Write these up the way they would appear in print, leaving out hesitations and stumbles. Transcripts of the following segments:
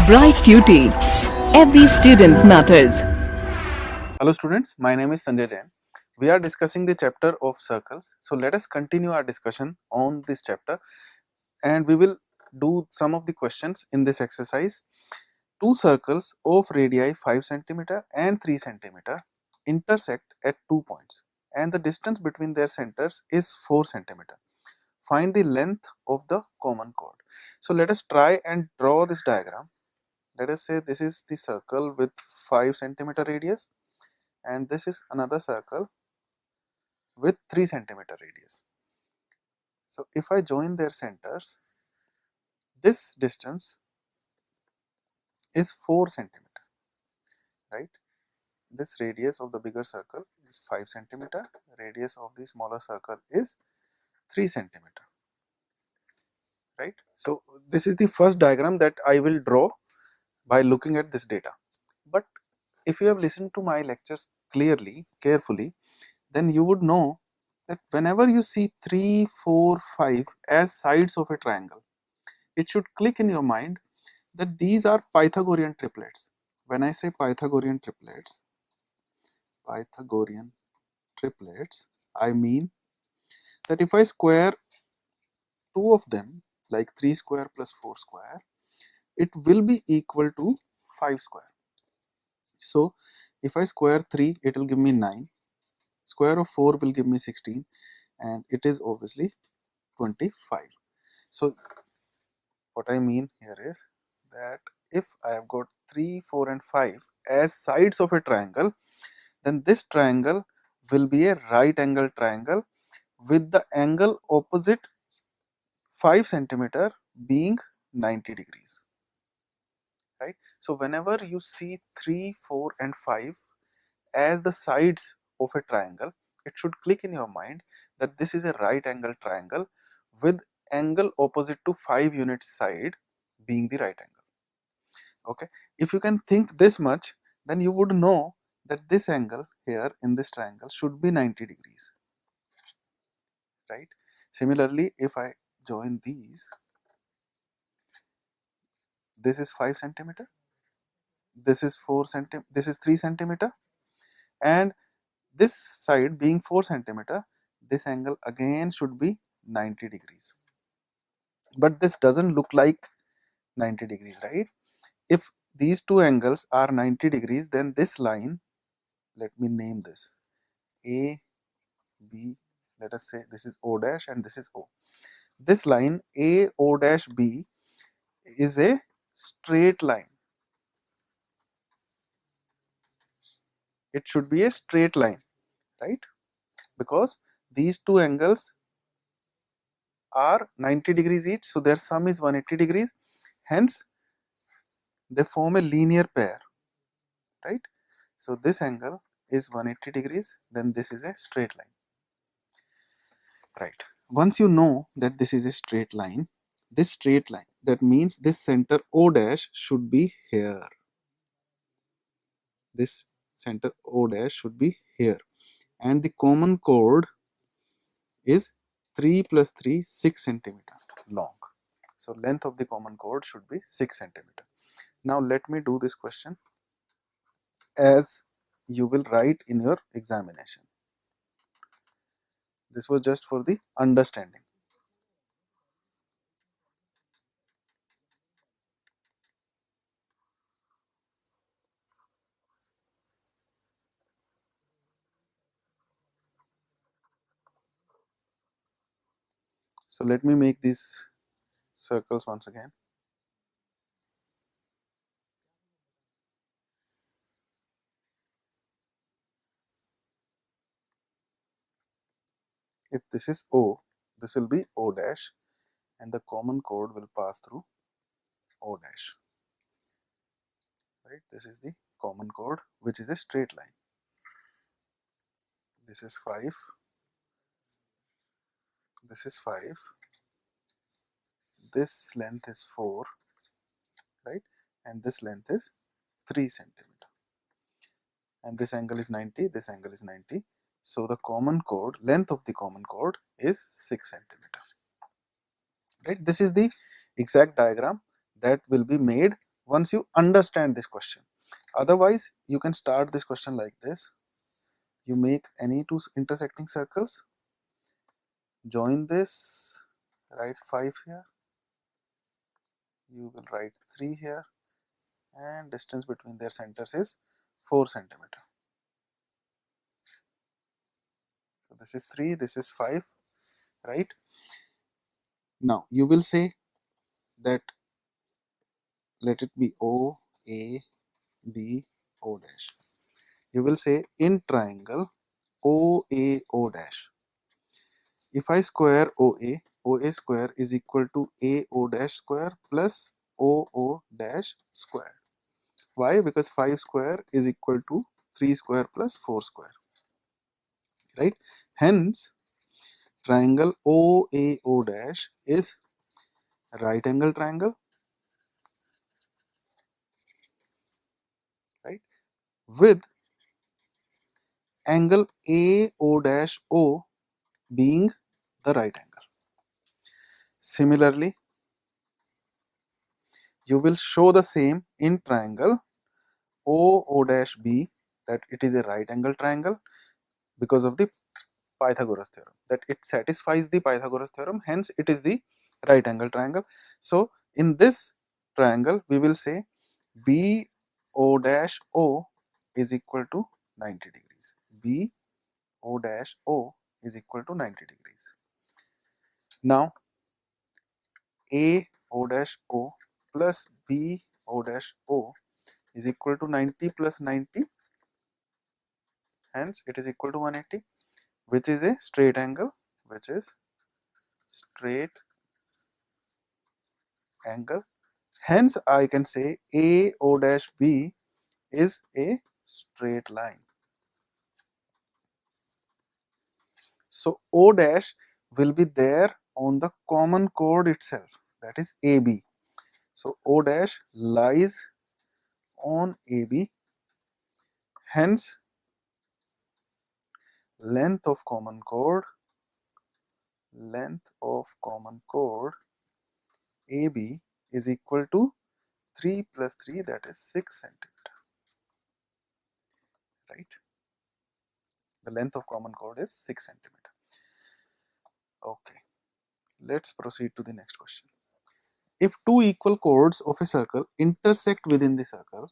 Bright QT. Every student matters. Hello students, my name is Sanjay Jain. We are discussing the chapter of circles. So let us continue our discussion on this chapter and we will do some of the questions in this exercise. Two circles of radii 5 cm and 3 cm intersect at 2 points and the distance between their centers is 4 cm. Find the length of the common chord. So let us try and draw this diagram. Let us say this is the circle with 5 cm radius and this is another circle with 3 cm radius. So if I join their centers, this distance is 4 cm, right? This radius of the bigger circle is 5 cm, radius of the smaller circle is 3 cm, right? So this is the first diagram that I will draw by looking at this data. But if you have listened to my lectures carefully, then you would know that whenever you see 3, 4, 5 as sides of a triangle, it should click in your mind that these are Pythagorean triplets. When I say Pythagorean triplets, I mean that if I square two of them, like 3 square plus 4 square, it will be equal to 5 square. So if I square 3, it will give me 9, square of 4 will give me 16, and it is obviously 25. So what I mean here is that if I have got 3, 4 and 5 as sides of a triangle, then this triangle will be a right angle triangle with the angle opposite 5 centimeter being 90 degrees, right? So whenever you see 3, 4 and 5 as the sides of a triangle, it should click in your mind that this is a right angle triangle with angle opposite to 5 units side being the right angle. Okay, if you can think this much, then you would know that this angle here in this triangle should be 90 degrees, right? Similarly, if I join these, this is 5 centimeter, this is 4 centimeter, this is 3 centimeter, and this side being 4 centimeter, this angle again should be 90 degrees. But this doesn't look like 90 degrees, right? If these two angles are 90 degrees, then this line, let me name this A, B, let us say this is O dash and this is O. This line A, O dash B is a straight line. It should be a straight line, right? Because these two angles are 90 degrees each, so their sum is 180 degrees. Hence, they form a linear pair, right? So this angle is 180 degrees, then this is a straight line, right? Once you know that this is a straight line, that means this center O dash should be here. This center O dash should be here, and the common chord is 3 plus 3, 6 centimeter long. So length of the common chord should be 6 centimeter. Now let me do this question as you will write in your examination. This was just for the understanding. So let me make these circles once again. If this is O, this will be O dash, and the common chord will pass through O dash, right? This is the common chord, which is a straight line. This is 5, this is 5, this length is 4, right? And this length is 3 centimeter, and this angle is 90, this angle is 90. So the common chord, length of the common chord is 6 centimeter, right? This is the exact diagram that will be made once you understand this question. Otherwise, you can start this question like this. You make any two intersecting circles, join this, write 5 here, you will write 3 here, and distance between their centers is 4 centimeter. So this is 3, this is 5, right? Now you will say that let it be O, A, B, O dash. You will say in triangle O, A, O dash. If I square OA, OA square is equal to AO dash square plus OO dash square. Why? Because 5 square is equal to 3 square plus 4 square. Right? Hence, triangle OAO dash is right angle triangle, right, with angle AO dash O being the right angle. Similarly, you will show the same in triangle OO dash B, that it is a right angle triangle because of the Pythagoras theorem, that it satisfies the Pythagoras theorem, hence it is the right angle triangle. So in this triangle we will say BO dash O is equal to 90 degrees. BO dash O is equal to 90 degrees. Now AO dash O plus BO dash O is equal to 90 plus 90, hence it is equal to 180, which is a straight angle, which is straight angle. Hence I can say AO dash B is a straight line. So O dash will be there on the common chord itself, that is AB. So O dash lies on AB, hence length of common chord AB is equal to 3 plus 3, that is 6 centimeter, right? The length of common chord is 6 centimeter. Okay, let's proceed to the next question. If two equal chords of a circle intersect within the circle,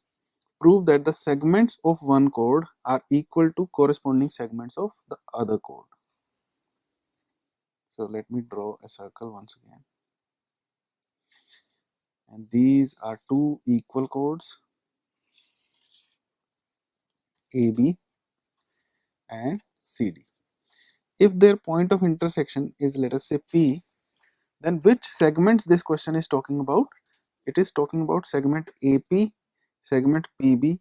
prove that the segments of one chord are equal to corresponding segments of the other chord. So let me draw a circle once again. And these are two equal chords, AB and CD. If their point of intersection is, let us say, P, then which segments this question is talking about? It is talking about segment AP, segment PB,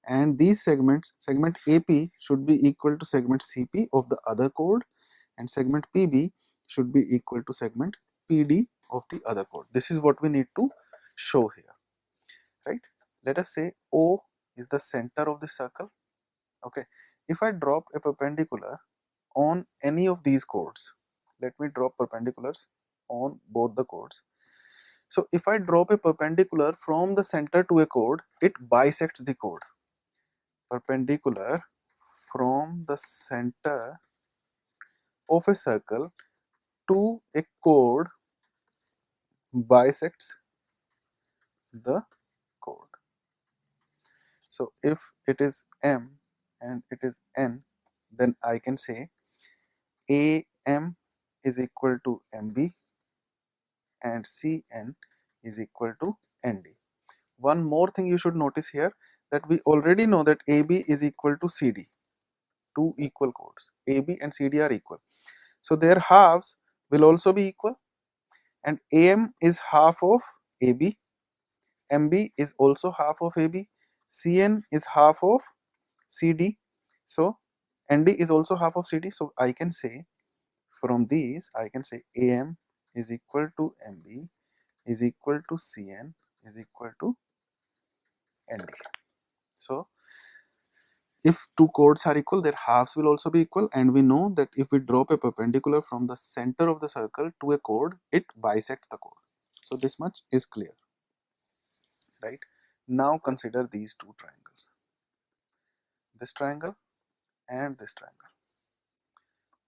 and these segments, segment AP should be equal to segment CP of the other chord, and segment PB should be equal to segment PD of the other chord. This is what we need to show here, right? Let us say O is the center of the circle. Okay, if I drop a perpendicular on any of these chords, let me drop perpendiculars on both the chords. So if I drop a perpendicular from the center to a chord, it bisects the chord. Perpendicular from the center of a circle to a chord bisects the chord. So if it is M and it is N, then I can say AM is equal to MB and CN is equal to ND. One more thing you should notice here, that we already know that AB is equal to CD. Two equal chords, AB and CD are equal. So their halves will also be equal, and AM is half of AB, MB is also half of AB, CN is half of CD, so ND is also half of CD. So I can say, from these I can say AM is equal to MB is equal to CN is equal to ND. So if two chords are equal, their halves will also be equal, and we know that if we drop a perpendicular from the center of the circle to a chord, it bisects the chord. So this much is clear, right? Now consider these two triangles, this triangle and this triangle.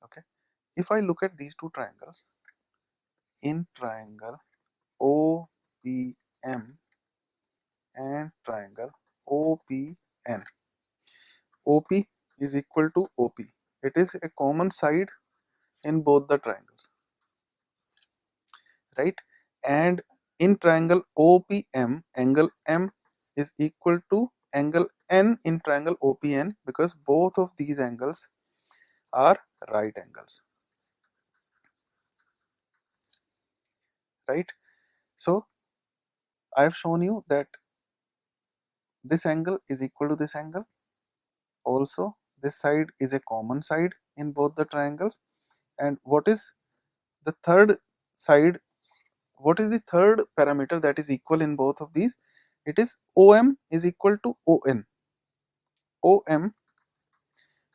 Okay, if I look at these two triangles, in triangle OPM and triangle OPN, OP is equal to OP. It is a common side in both the triangles, right? And in triangle OPM, angle M is equal to angle N in triangle OPN, because both of these angles are right angles, right? So I have shown you that this angle is equal to this angle. Also, this side is a common side in both the triangles. And what is the third side? What is the third parameter that is equal in both of these? It is OM is equal to ON. OM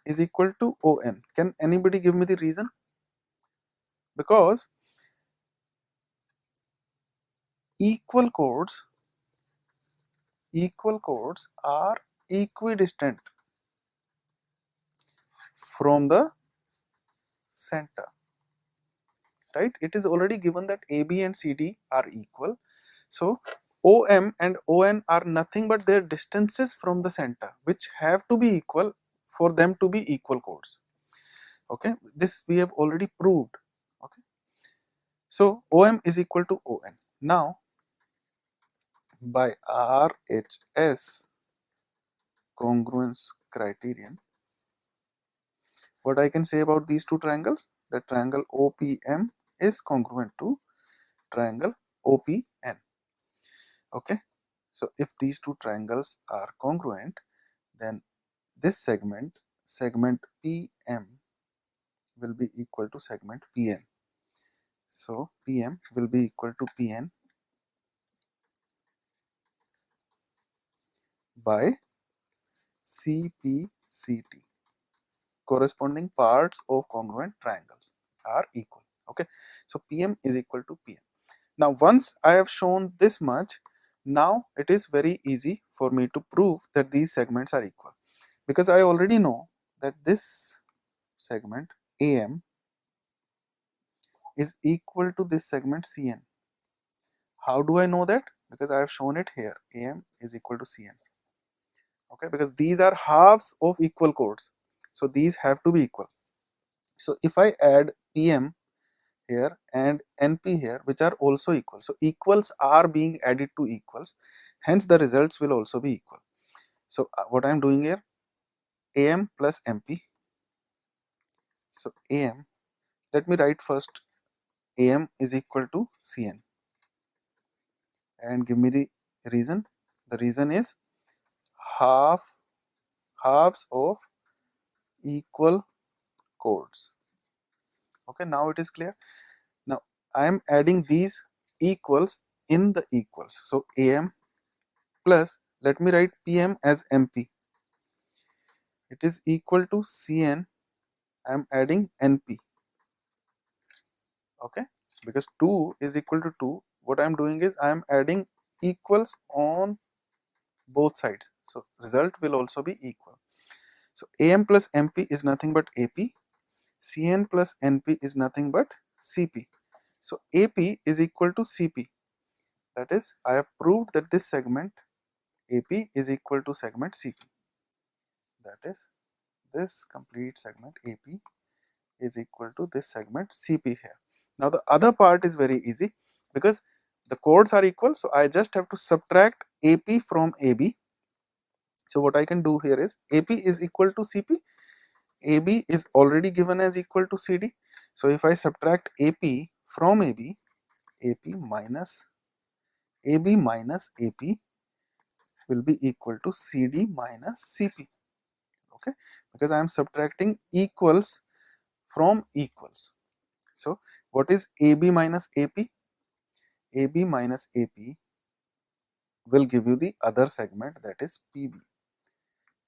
is equal to ON. Can anybody give me the reason? Because equal chords are equidistant from the center, right? It is already given that AB and CD are equal. So OM and ON are nothing but their distances from the center, which have to be equal for them to be equal chords. Okay, this we have already proved. Okay, so OM is equal to ON. Now by RHS congruence criterion, what I can say about these two triangles, that triangle OPM is congruent to triangle OPN. Okay, so if these two triangles are congruent, then this segment PM will be equal to segment PN. So PM will be equal to PN by CPCT. Corresponding parts of congruent triangles are equal. Okay, so PM is equal to PN. Now once I have shown this much, now it is very easy for me to prove that these segments are equal, because I already know that this segment AM is equal to this segment CN. How do I know that? Because I have shown it here, AM is equal to CN. Okay, because these are halves of equal chords, so these have to be equal. So if I add PM here and NP here, which are also equal, so equals are being added to equals, hence the results will also be equal. So what I am doing here, AM plus MP. So AM, let me write first AM is equal to CN and give me the reason. The reason is halves of equal chords. Okay, now it is clear. Now I am adding these equals in the equals. So AM plus, let me write PM as MP. It is equal to CN. I am adding NP. Okay, because 2 is equal to 2. What I am doing is I am adding equals on both sides. So result will also be equal. So AM plus MP is nothing but AP. CN plus NP is nothing but CP. So AP is equal to CP. That is, I have proved that this segment AP is equal to segment CP. That is, this complete segment AP is equal to this segment CP here. Now the other part is very easy, because the chords are equal, so I just have to subtract AP from AB. So what I can do here is AP is equal to CP, AB is already given as equal to CD. So if I subtract AP from AB, AB minus AP will be equal to CD minus CP. Okay, because I am subtracting equals from equals. So what is AB minus AP? AB minus AP will give you the other segment, that is PB,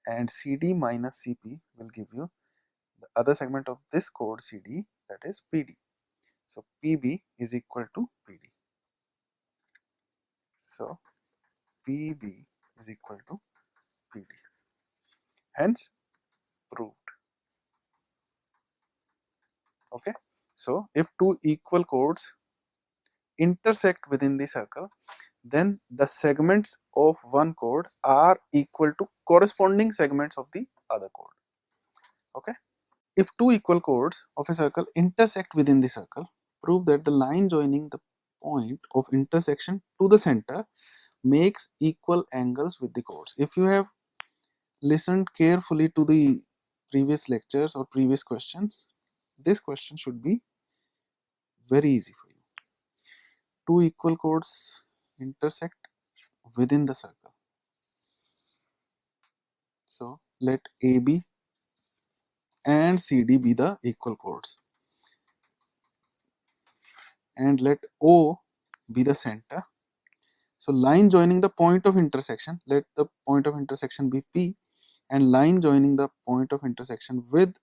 and CD minus CP will give you the other segment of this chord CD, that is PD. So PB is equal to PD. So PB is equal to PD. Hence proved. Okay, so if two equal chords intersect within the circle, then the segments of one chord are equal to corresponding segments of the other chord. Okay, if two equal chords of a circle intersect within the circle, prove that the line joining the point of intersection to the center makes equal angles with the chords. If you have listened carefully to the previous lectures or previous questions, this question should be very easy for you. Two equal chords intersect within the circle. So let AB and CD be the equal chords, and let O be the center. So line joining the point of intersection, let the point of intersection be P, and line joining the point of intersection with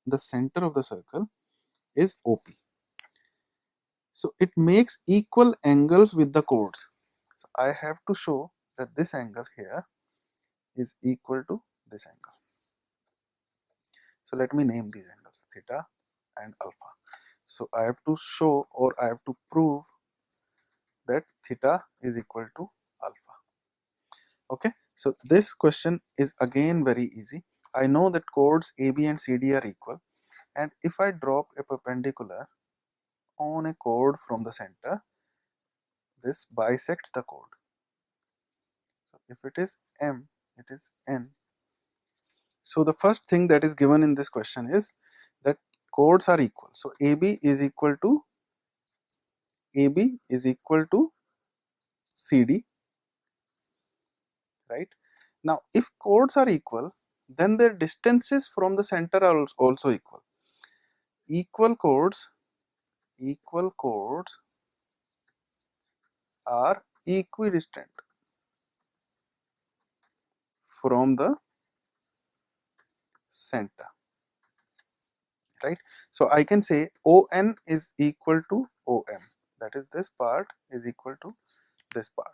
the center of the circle is OP. So it makes equal angles with the chords. So I have to show that this angle here is equal to this angle. So let me name these angles, theta and alpha. So I have to show, or I have to prove, that theta is equal to alpha. Okay, so this question is again very easy. I know that chords AB and CD are equal, and if I drop a perpendicular on a chord from the center, this bisects the chord. So if it is M, it is N. So the first thing that is given in this question is that chords are equal. So AB is equal to CD, right? Now if chords are equal, then their distances from the center are also equal. Equal chords are equidistant from the center, right? So I can say ON is equal to OM, that is this part is equal to this part.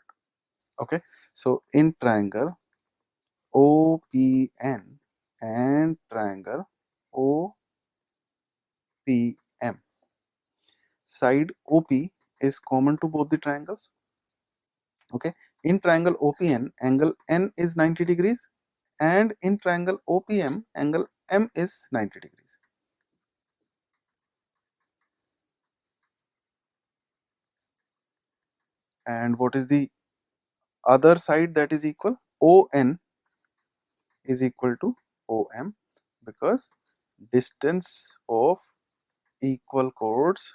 Okay, so in triangle OPN and triangle OPM, side OP is common to both the triangles. Okay, in triangle OPN, angle N is 90 degrees, and in triangle OPM, angle M is 90 degrees. And what is the other side that is equal? ON is equal to OM, because distance of equal chords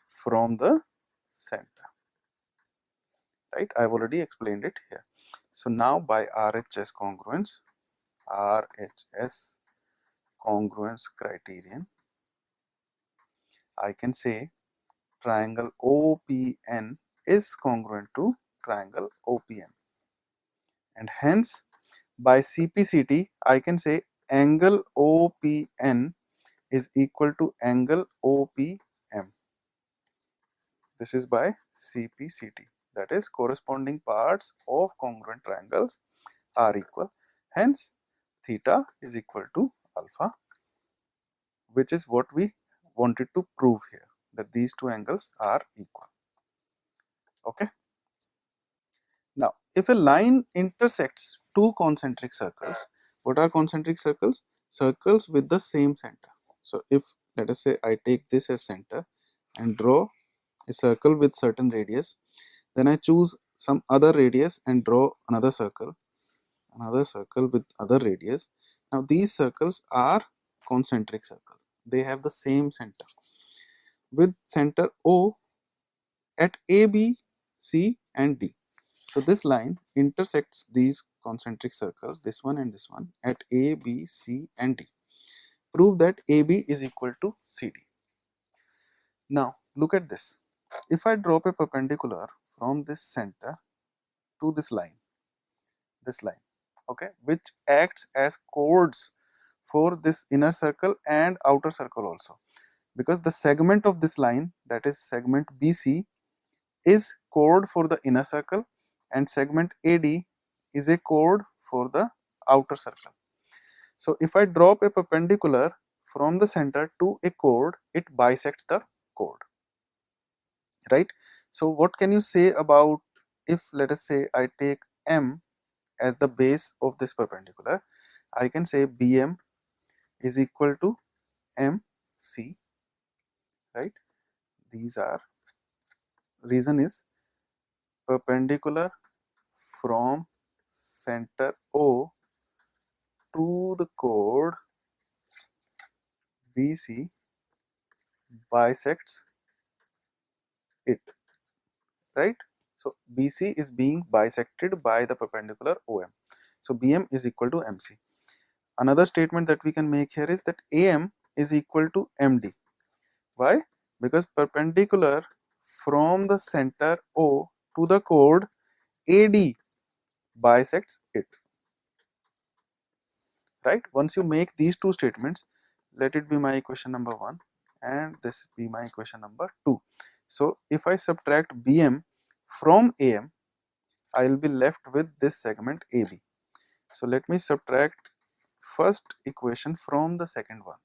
from the center, right? I've already explained it here. So now by RHS congruence criterion, I can say triangle OPN is congruent to triangle OPM, and hence by CPCT I can say angle OPN is equal to angle OPM. This is by CPCT, that is corresponding parts of congruent triangles are equal, hence theta is equal to alpha, which is what we wanted to prove here, that these two angles are equal. Okay, now if a line intersects two concentric circles, what are concentric circles? Circles with the same center. So if, let us say, I take this as center and draw a circle with certain radius, then I choose some other radius and draw another circle with other radius. Now these circles are concentric circles, they have the same center with center O at A, B, C and D. So this line intersects these concentric circles, this one and this one, at A, B, C and D. Prove that AB is equal to CD. Now look at this. If I drop a perpendicular from this center to this line, okay, which acts as chords for this inner circle and outer circle also, because the segment of this line, that is segment BC, is chord for the inner circle and segment AD is a chord for the outer circle. So if I drop a perpendicular from the center to a chord, it bisects the chord, right? So what can you say about, if let us say I take M as the base of this perpendicular, I can say BM is equal to MC, right? These are, reason is perpendicular from center O to the chord BC bisects it, right? So BC is being bisected by the perpendicular OM. So BM is equal to MC. Another statement that we can make here is that AM is equal to MD. Why? Because perpendicular from the center O to the chord AD bisects it, right? Once you make these two statements, let it be my equation number 1 and this be my equation number 2. So if I subtract BM from AM, I will be left with this segment AB. So let me subtract first equation from the second one.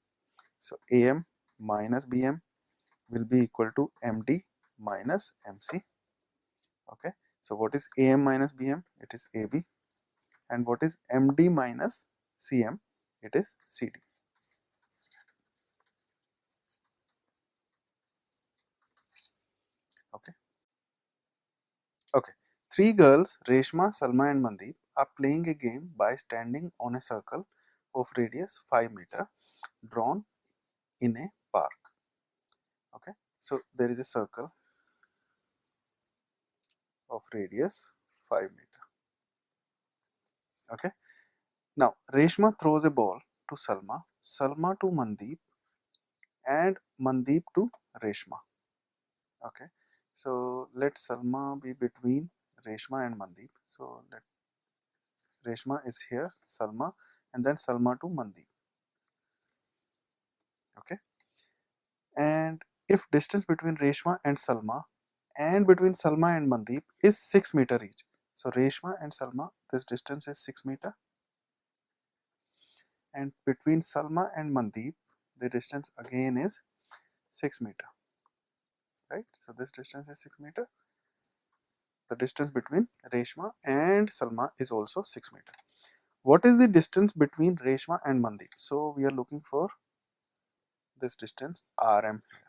So AM minus BM will be equal to MD minus MC. Okay. So what is AM minus BM? It is AB. And what is MD minus CM? It is CD. Okay. Okay. Three girls, Reshma, Salma and Mandeep, are playing a game by standing on a circle of radius 5 meter drawn in a park. Okay. So there is a circle of radius 5 meter. Okay. Now Reshma throws a ball to Salma, Salma to Mandeep and Mandeep to Reshma. Okay. So let Salma be between Reshma and Mandeep. So let Reshma is here, Salma, and then Salma to Mandeep. Okay. And if distance between Reshma and Salma and between Salma and Mandeep is 6 meter each. So Reshma and Salma, this distance is 6 meter. And between Salma and Mandeep, the distance again is 6 meter. Right? So this distance is 6 meter. The distance between Reshma and Salma is also 6 meter. What is the distance between Reshma and Mandeep? So we are looking for this distance RM here.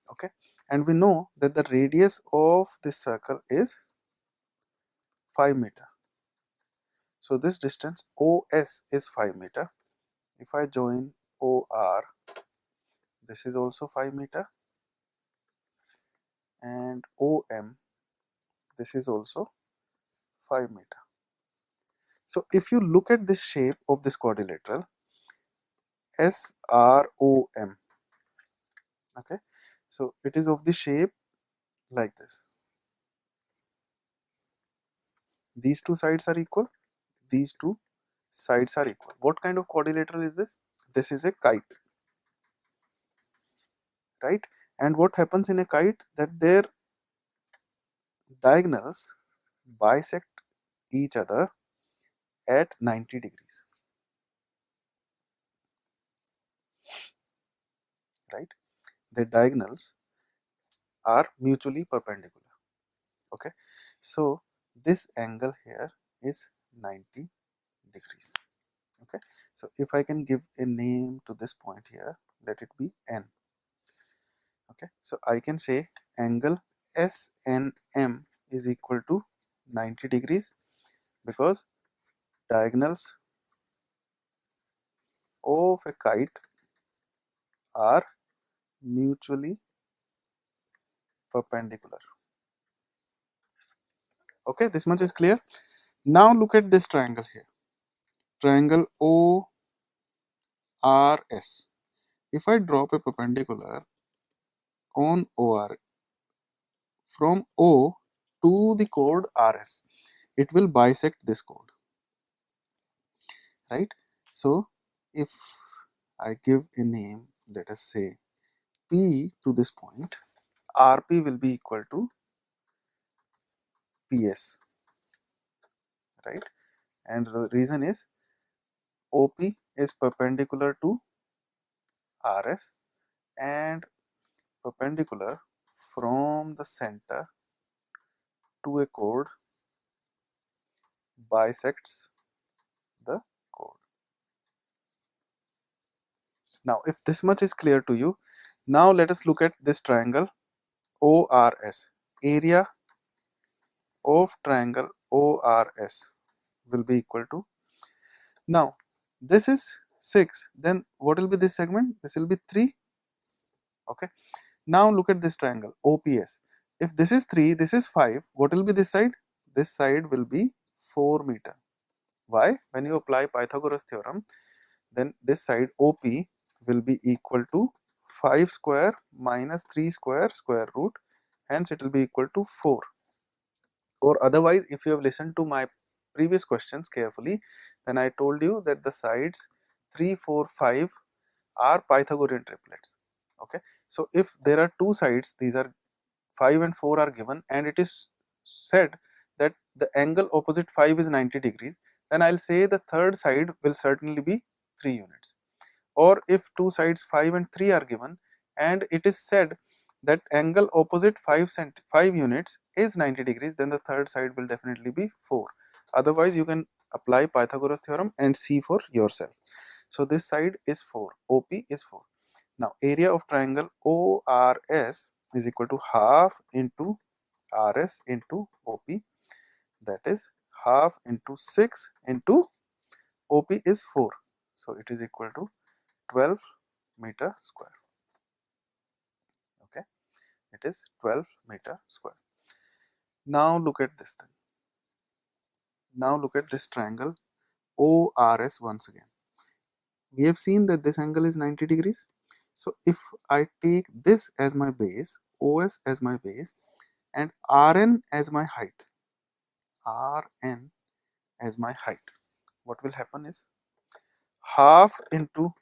Okay, and we know that the radius of this circle is 5 meter. So this distance OS is 5 meter. If I join OR, this is also 5 meter, and OM, this is also 5 meter. So if you look at this shape of this quadrilateral, SROM, okay, so it is of the shape like this. These two sides are equal, these two sides are equal. What kind of quadrilateral is this? This is a kite, right? And what happens in a kite, that their diagonals bisect each other at 90 degrees, right? The diagonals are mutually perpendicular. Okay, so this angle here is 90 degrees. Okay, so if I can give a name to this point here, let it be N. Okay, so I can say angle SNM is equal to 90 degrees because diagonals of a kite are mutually perpendicular. Okay, this much is clear. Now look at this triangle here, triangle ORS. If I drop a perpendicular on OR from O to the chord RS, it will bisect this chord, right? So if I give a name, let us say P to this point, RP will be equal to PS, right? And the reason is OP is perpendicular to RS and perpendicular from the center to a chord bisects the chord. Now, if this much is clear to you, now let us look at this triangle ORS. Area of triangle ORS will be equal to, now this is 6, then what will be this segment? This will be 3. Okay, now look at this triangle OPS. If this is 3, this is 5, what will be this side? This side will be 4 meter. Why? When you apply Pythagoras theorem, then this side OP will be equal to 5 square minus 3 square square root, hence it will be equal to 4. Or otherwise, if you have listened to my previous questions carefully, then I told you that the sides 3, 4, 5 are Pythagorean triplets. Okay, so if there are two sides, these are 5 and 4 are given, and it is said that the angle opposite 5 is 90 degrees, then I'll say the third side will certainly be 3 units. Or if two sides 5 and 3 are given and it is said that angle opposite 5 units is 90 degrees, then the third side will definitely be 4. Otherwise, you can apply Pythagoras theorem and see for yourself. So this side is 4, OP is 4. Now area of triangle ORS is equal to half into RS into OP, that is half into 6 into OP is 4. So it is equal to 12 meter square. Okay, it is 12 meter square. Now look at this thing. Now look at this triangle ORS once again. We have seen that this angle is 90 degrees. So if I take this as my base, OS as my base, and RN as my height, RN as my height, what will happen is half into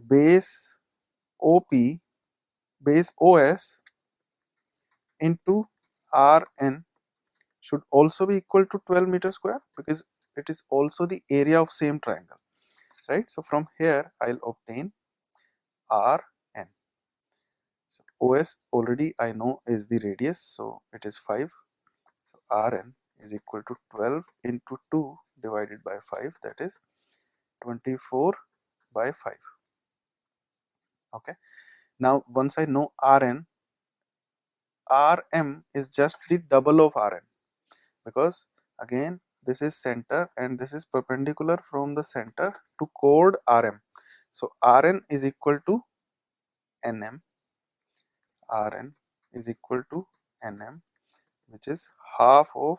base OP, base OS into Rn should also be equal to 12 meter square, because it is also the area of same triangle, right? So from here I'll obtain Rn. So OS already I know is the radius, so it is 5. So Rn is equal to 12 into 2 divided by 5, that is 24 by 5. Okay, now once I know Rn, Rm is just the double of Rn, because again this is center and this is perpendicular from the center to chord Rm. So Rn is equal to Nm, Rn is equal to Nm, which is half of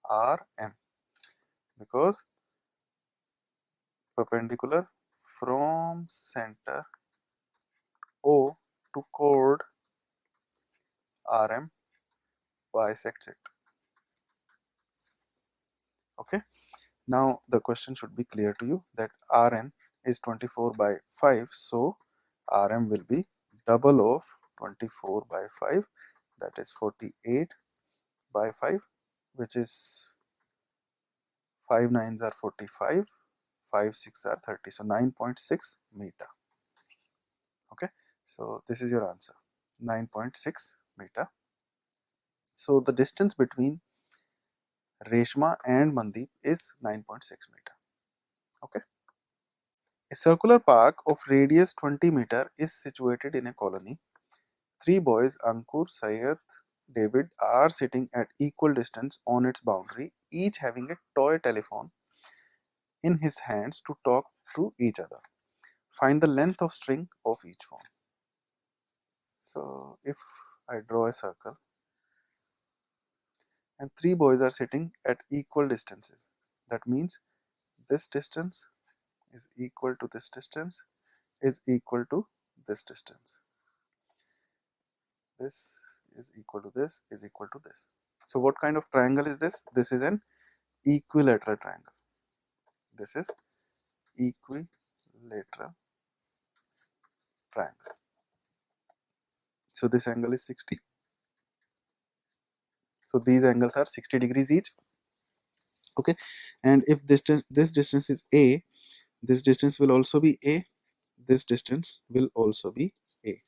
Rm, because perpendicular from center O to chord Rm bisects it. Okay, now the question should be clear to you that Rn is 24 by 5, so Rm will be double of 24 by 5, that is 48 by 5, which is 5 nines are 45, 5 6 are 30, so 9.6 meter. Okay, so this is your answer, 9.6 meter. So the distance between Reshma and Mandeep is 9.6 meter. Okay, a circular park of radius 20 meter is situated in a colony. 3 boys, Ankur, Syed, David, are sitting at equal distance on its boundary, each having a toy telephone in his hands to talk to each other. Find the length of string of each phone. So if I draw a circle and 3 boys are sitting at equal distances, that means this distance is equal to this distance is equal to this distance. This is equal to this is equal to this. So what kind of triangle is this? This is an equilateral triangle. This is equilateral triangle. So this angle is 60. So these angles are 60 degrees each. Okay, and if this distance is a, this distance will also be a, this distance will also be a.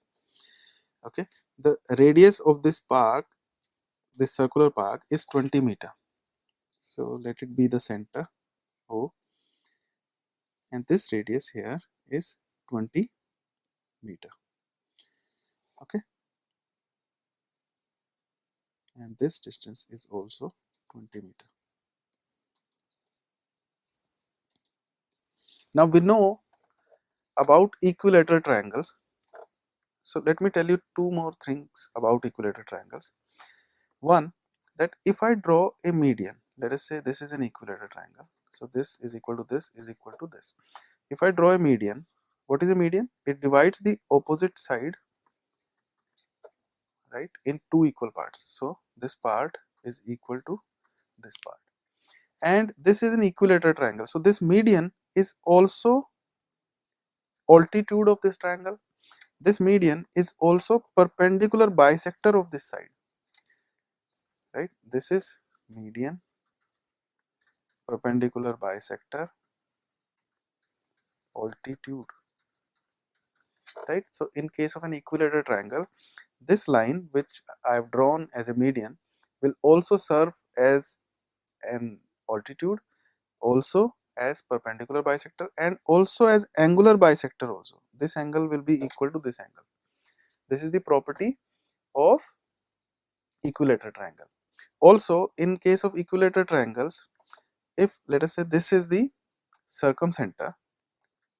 Okay, the radius of this park, this circular park, is 20 meter. So let it be the center O, and this radius here is 20 meter. Okay, and this distance is also 20 meter. Now we know about equilateral triangles. So let me tell you two more things about equilateral triangles. One, that if I draw a median, let us say this is an equilateral triangle. So this is equal to this is equal to this. If I draw a median, what is a median? It divides the opposite side, right, in two equal parts. So this part is equal to this part, and this is an equilateral triangle. So this median is also altitude of this triangle. This median is also perpendicular bisector of this side, right? This is median, perpendicular bisector, altitude, right? So in case of an equilateral triangle, this line which I have drawn as a median will also serve as an altitude, also as perpendicular bisector, and also as angular bisector also. This angle will be equal to this angle. This is the property of equilateral triangle. Also, in case of equilateral triangles, if let us say this is the circumcenter,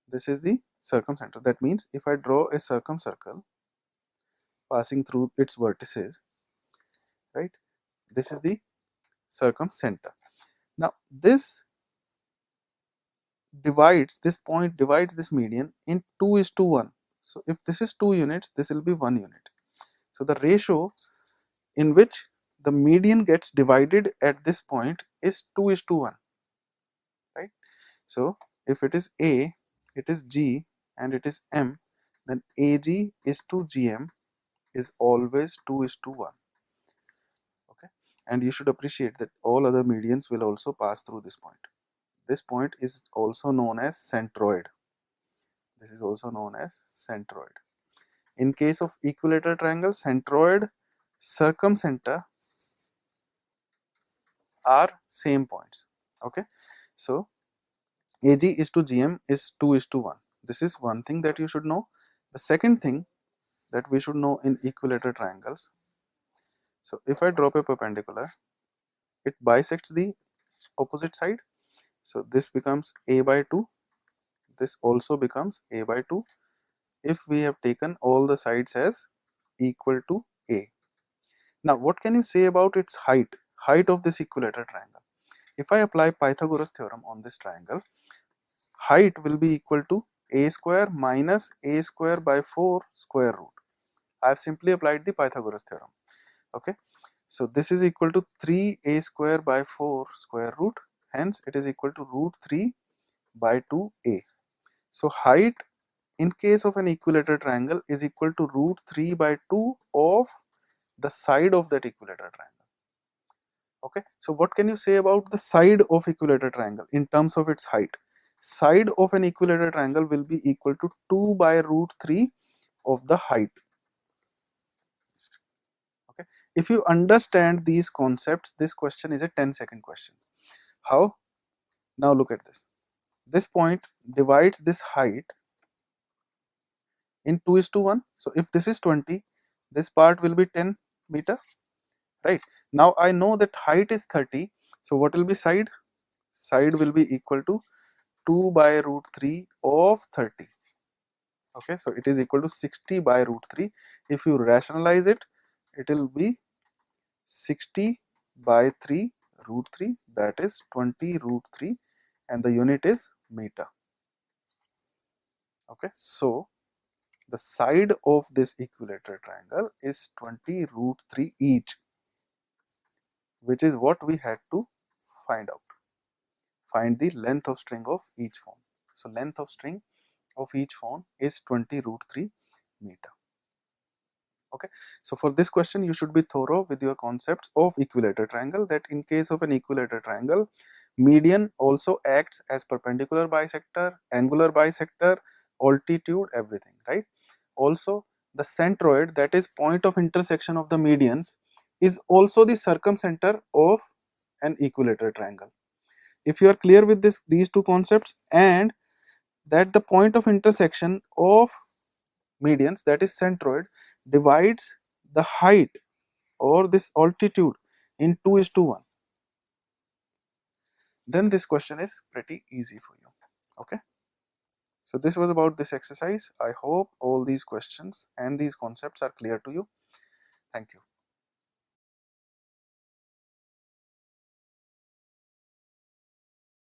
this is the circumcenter, that means if I draw a circumcircle passing through its vertices, right, this is the circumcenter. Now this point divides this median in 2:1. So if this is 2 units, this will be 1 unit. So the ratio in which the median gets divided at this point is 2:1, right? So if it is A, it is G, and it is M, then AG is to GM is always 2:1. Okay, and you should appreciate that all other medians will also pass through this point. This point is also known as centroid. This is also known as centroid. In case of equilateral triangle, centroid, circumcenter are same points. Okay, so AG is to GM is 2:1. This is one thing that you should know. The second thing that we should know in equilateral triangles, so if I drop a perpendicular, it bisects the opposite side. So this becomes A by 2. This also becomes A by 2 if we have taken all the sides as equal to A. Now what can you say about its height of this equilateral triangle? If I apply Pythagoras theorem on this triangle, height will be equal to a square minus a square by 4 square root. I have simply applied the Pythagoras theorem. Okay, so this is equal to 3a square by 4 square root, hence it is equal to root 3 by 2a. So height in case of an equilateral triangle is equal to root 3 by 2 of the side of that equilateral triangle. Okay, so what can you say about the side of equilateral triangle in terms of its height? Side of an equilateral triangle will be equal to 2 by root 3 of the height. Okay, if you understand these concepts, this question is a 10-second question. How? Now look at this. This point divides this height in 2:1. So if this is 20, this part will be 10 meter, right? Now I know that height is 30. So what will be side? Side will be equal to 2 by root 3 of 30. Okay, so it is equal to 60 by root 3. If you rationalize it, it will be 60 by 3 root 3, that is 20 root 3, and the unit is meter. Okay, so the side of this equilateral triangle is 20 root 3 each, which is what we had to find out. Find the length of string of each phone. So length of string of each phone is 20 root 3 meter. Okay, so for this question you should be thorough with your concepts of equilateral triangle, that in case of an equilateral triangle, median also acts as perpendicular bisector, angular bisector, altitude, everything, right? Also the centroid, that is point of intersection of the medians, is also the circumcenter of an equilateral triangle. If you are clear with these two concepts, and that the point of intersection of medians, that is centroid, divides the height or this altitude in 2:1, then this question is pretty easy for you. Okay, so this was about this exercise. I hope all these questions and these concepts are clear to you. Thank you.